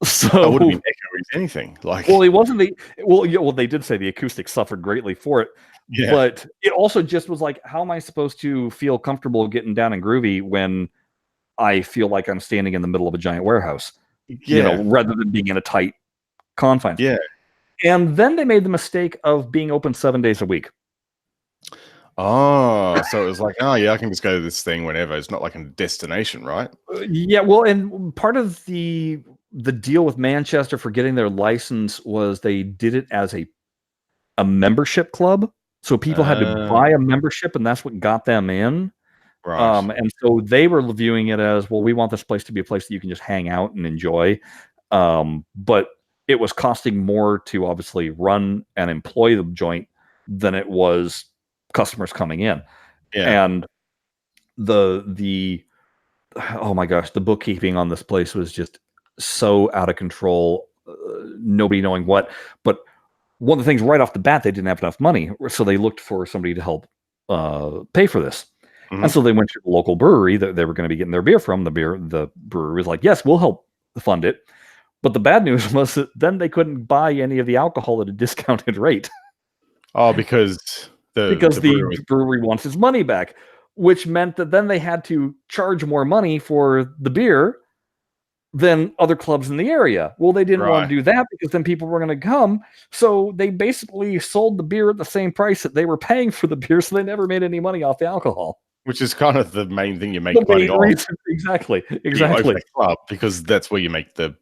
So it wouldn't be echoing anything. Like, well, it wasn't the well, they did say the acoustics suffered greatly for it. Yeah. But it also just was like, how am I supposed to feel comfortable getting down and groovy when I feel like I'm standing in the middle of a giant warehouse? Yeah. Rather than being in a tight confines. Yeah. And then they made the mistake of being open 7 days a week. Oh, so it was like, oh yeah, I can just go to this thing whenever. It's not like a destination, right? Yeah, well, and part of the deal with Manchester for getting their license was they did it as a membership club. So people had to buy a membership, and that's what got them in. Right. And so they were viewing it as, well, we want this place to be a place that you can just hang out and enjoy. But it was costing more to obviously run and employ the joint than it was customers coming in. Yeah. And the oh my gosh, the bookkeeping on this place was just so out of control. Nobody knowing what. But one of the things right off the bat, they didn't have enough money, so they looked for somebody to help pay for this. Mm-hmm. And so they went to the local brewery that they were going to be getting their beer from. The brewery was like, yes, we'll help fund it. But the bad news was that then they couldn't buy any of the alcohol at a discounted rate. Oh, because the brewery wants its money back, which meant that then they had to charge more money for the beer than other clubs in the area. Well, they didn't want to do that because then people were going to come. So they basically sold the beer at the same price that they were paying for the beer. So they never made any money off the alcohol. Which is kind of the main thing you make money off. Exactly. Club, because that's where you make the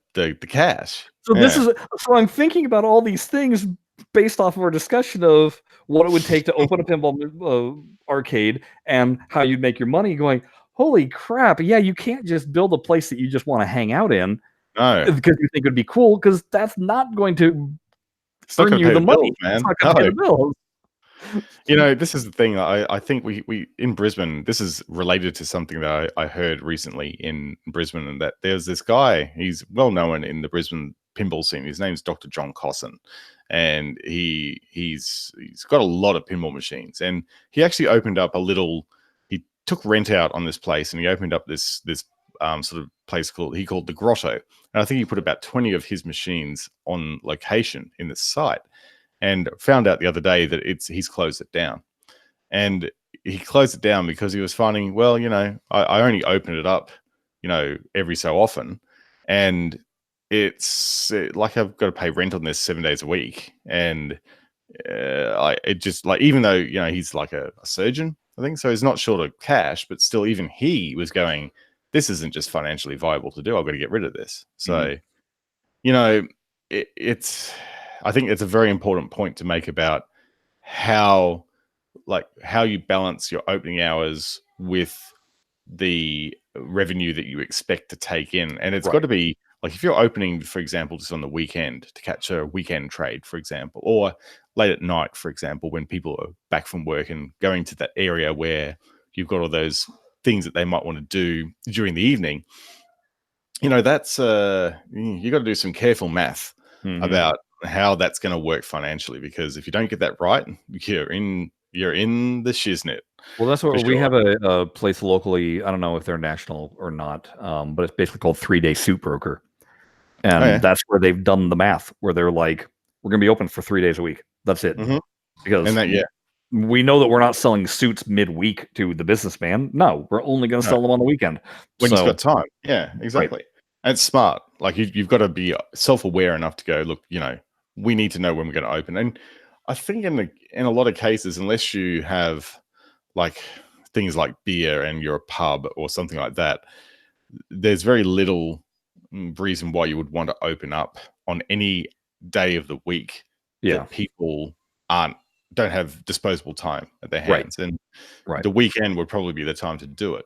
cash. So so I'm thinking about all these things based off of our discussion of what it would take to open a pinball arcade and how you'd make your money, going, holy crap, yeah, you can't just build a place that you just want to hang out in because you think it would be cool, because that's not going to earn you the money, man. It's not going to pay the bills. You know, this is the thing. I think we in Brisbane, this is related to something that I heard recently in Brisbane, and that there's this guy, he's well known in the Brisbane pinball scene. His name's Dr. John Cosson, and he's got a lot of pinball machines, and he actually opened up he took rent out on this place, and he opened up this sort of place he called the Grotto, and I think he put about 20 of his machines on location in this site, and found out the other day that he's closed it down. And he closed it down because he was finding, well, you know, I only open it up, you know, every so often, and it's like I've got to pay rent on this 7 days a week, and it just, like, even though, you know, he's like a surgeon, I think, so he's not short of cash, but still, even he was going, this isn't just financially viable to do. I've got to get rid of this. So, you know, I think it's a very important point to make about how you balance your opening hours with the revenue that you expect to take in. And it's got to be, like, if you're opening, for example, just on the weekend to catch a weekend trade, for example, or late at night, for example, when people are back from work and going to that area where you've got all those things that they might want to do during the evening, you know, that's you got to do some careful math about how that's going to work financially, because if you don't get that right, you're in the shiznit. Well, that's what we have a place locally. I don't know if they're national or not, but it's basically called 3 Day Suit Broker, and that's where they've done the math, where they're like, we're going to be open for 3 days a week. That's it, because we know that we're not selling suits midweek to the businessman. No, we're only going to sell them on the weekend when he's got time. Yeah, exactly. And it's smart. Like, you've got to be self-aware enough to go, look, you know, we need to know when we're going to open. And I think in a lot of cases, unless you have like things like beer and you're a pub or something like that, there's very little reason why you would want to open up on any day of the week that people don't have disposable time at their hands. And the weekend would probably be the time to do it.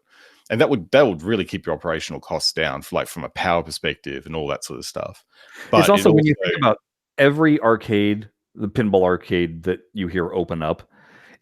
And that would really keep your operational costs down, from a power perspective and all that sort of stuff. But it's also when you think about every arcade, the pinball arcade that you hear open up,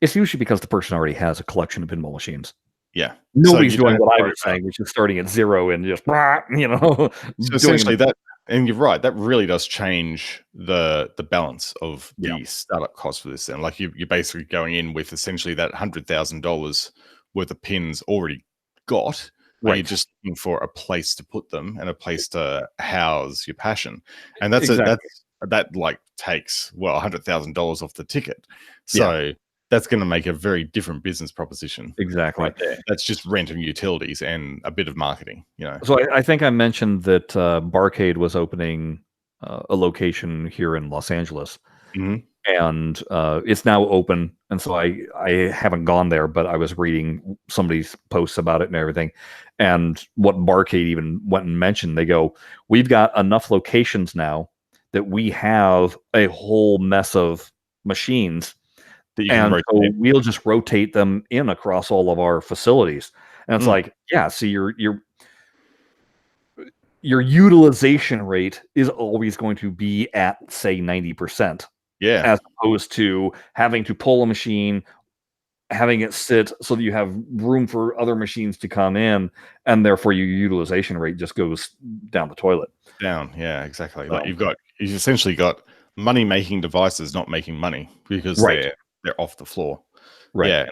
it's usually because the person already has a collection of pinball machines. Yeah. Nobody's doing what I was saying, which is starting at zero and just, So essentially that, and you're right, that really does change the balance of the startup cost for this. And like you're basically going in with essentially that $100,000 worth of pins already got. Right. You're just looking for a place to put them and a place to house your passion. And that like takes $100,000 off the ticket. So that's going to make a very different business proposition. Exactly. Right there. That's just rent and utilities and a bit of marketing, So I think I mentioned that BlahCade was opening a location here in Los Angeles. Mm-hmm. And it's now open. And so I haven't gone there, but I was reading somebody's posts about it and everything. And what BlahCade even went and mentioned, they go, we've got enough locations now that we have a whole mess of machines. And so we'll just rotate them in across all of our facilities. And it's like, so your utilization rate is always going to be at, say, 90%. Yeah. As opposed to having to pull a machine, having it sit so that you have room for other machines to come in, and therefore your utilization rate just goes down the toilet. Down, yeah, exactly. So, like you've essentially got money-making devices not making money because they're off the floor. Right. Yeah,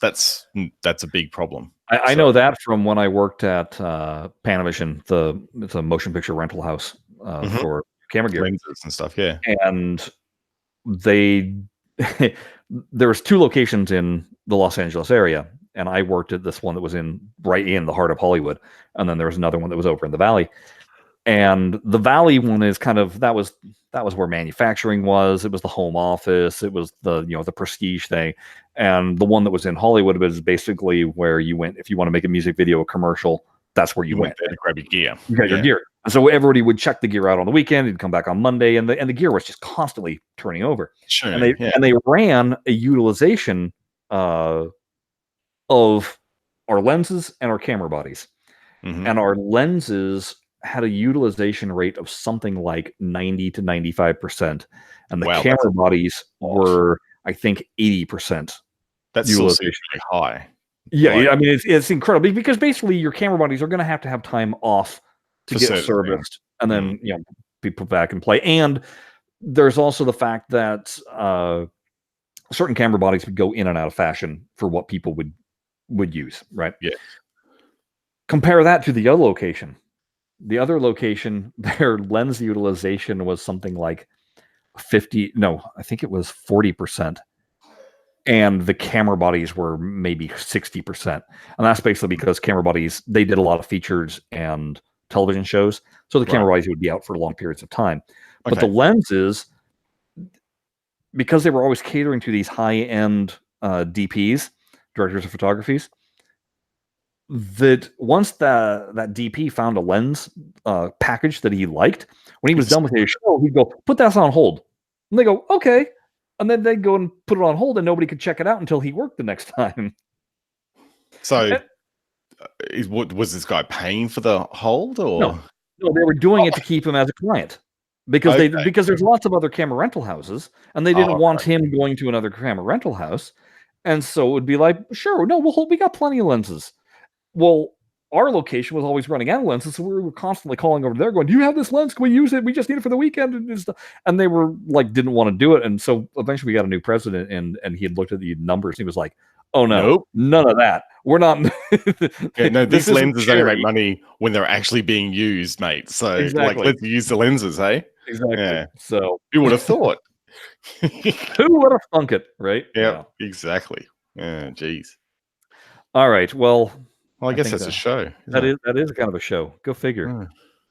that's a big problem. I know that from when I worked at Panavision, it's a motion picture rental house for camera gear, lenses and stuff. Yeah, and there was 2 locations in the Los Angeles area, and I worked at this one that was right in the heart of Hollywood, and then there was another one that was over in the Valley. And the Valley one is kind of that was where manufacturing was. It was the home office. It was the the prestige thing. And the one that was in Hollywood was basically where you went if you want to make a music video, a commercial. That's where you went there to grab your gear. You got your gear. And so everybody would check the gear out on the weekend. You'd come back on Monday, and the gear was just constantly turning over. Sure. And they ran a utilization of our lenses and our camera bodies. Mm-hmm. And our lenses had a utilization rate of something like 90 to 95%. And the camera bodies were, I think, 80%. That's utilization high. Yeah, I mean, it's incredible because basically your camera bodies are going to have time off to get serviced and then be put back in play. And there's also the fact that certain camera bodies would go in and out of fashion for what people would use, right? Yeah. Compare that to the other location. The other location, their lens utilization was something like 40%. And the camera bodies were maybe 60%. And that's basically because camera bodies, they did a lot of features and television shows. So the camera bodies would be out for long periods of time. But the lenses, because they were always catering to these high-end DPs, directors of photographies, that once that DP found a lens package that he liked, when he was done with his show, he'd go, put that on hold. And they go, okay. And then they'd go and put it on hold, and nobody could check it out until he worked the next time. So, was this guy paying for the hold, or no? They were doing it to keep him as a client because because there's lots of other camera rental houses, and they didn't want him going to another camera rental house, and so it would be like, sure, no, we got plenty of lenses. Well, our location was always running out of lenses, so we were constantly calling over there going, do you have this lens? Can we use it? We just need it for the weekend. And they were like, didn't want to do it. And so eventually we got a new president, and he had looked at the numbers. And he was like, oh, no, none of that. We're not. These lenses only make money when they're actually being used, mate. So let's use the lenses, hey? Exactly. Yeah. So who would have thought? Who would have thunk it, right? Yeah, exactly. Yeah, geez. All right. Well, I guess that's a show. That is kind of a show. Go figure.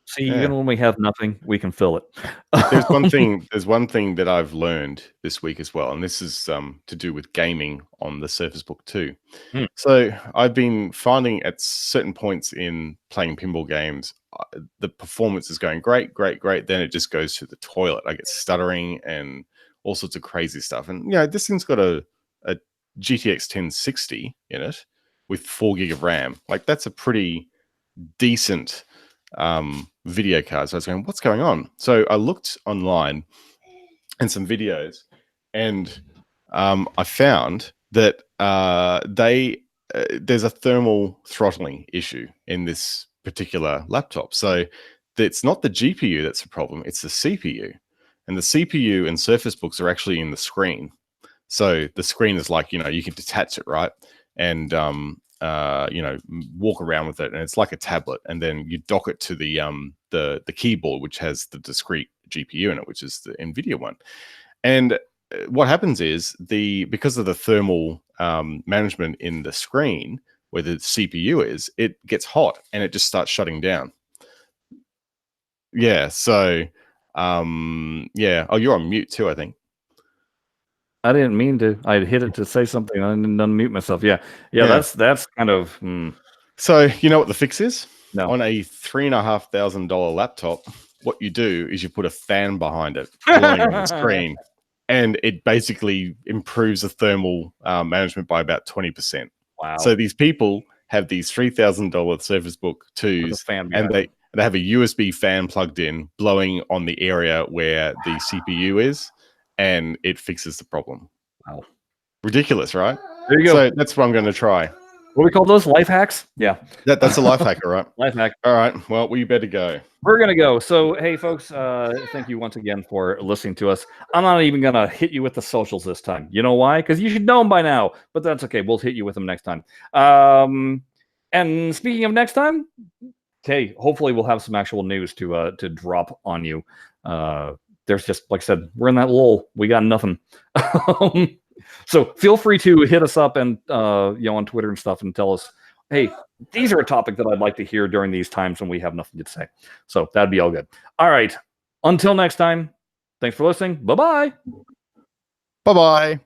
See, even when we have nothing, we can fill it. There's one thing. There's one thing that I've learned this week as well, and this is to do with gaming on the Surface Book 2. So I've been finding at certain points in playing pinball games, the performance is going great. Then it just goes to the toilet. I get stuttering and all sorts of crazy stuff. And this thing's got a GTX 1060 in it with 4 gig of RAM. Like, that's a pretty decent video card. So I was going, what's going on? So I looked online and some videos, and I found that there's a thermal throttling issue in this particular laptop. So it's not the GPU that's the problem, it's the CPU. And the CPU and Surface Books are actually in the screen. So the screen is like, you can detach it, right? And walk around with it, and it's like a tablet. And then you dock it to the keyboard, which has the discrete GPU in it, which is the NVIDIA one. And what happens is because of the thermal management in the screen where the CPU is, it gets hot and it just starts shutting down. Yeah. So, Oh, you're on mute too, I think. I didn't mean to. I hit it to say something. I didn't unmute myself. Yeah. That's kind of. So you know what the fix is? No. On a $3,500 laptop, what you do is you put a fan behind it, blowing on the screen, and it basically improves the thermal management by about 20%. Wow! So these people have these $3,000 Surface Book 2s, and they have a USB fan plugged in, blowing on the area where the CPU is, and it fixes the problem. Wow. Ridiculous, right? There you go. So that's what I'm going to try. What do we call those? Life hacks? Yeah. That's a life hack, all right? Life hack. All right. Well, we better go. We're going to go. So, hey, folks, thank you once again for listening to us. I'm not even going to hit you with the socials this time. You know why? Because you should know them by now. But that's okay. We'll hit you with them next time. And speaking of next time, hey, hopefully we'll have some actual news to drop on you. There's just, like I said, we're in that lull. We got nothing. So feel free to hit us up and on Twitter and stuff and tell us, hey, these are a topic that I'd like to hear during these times when we have nothing to say. So that'd be all good. All right. Until next time, thanks for listening. Bye-bye. Bye-bye.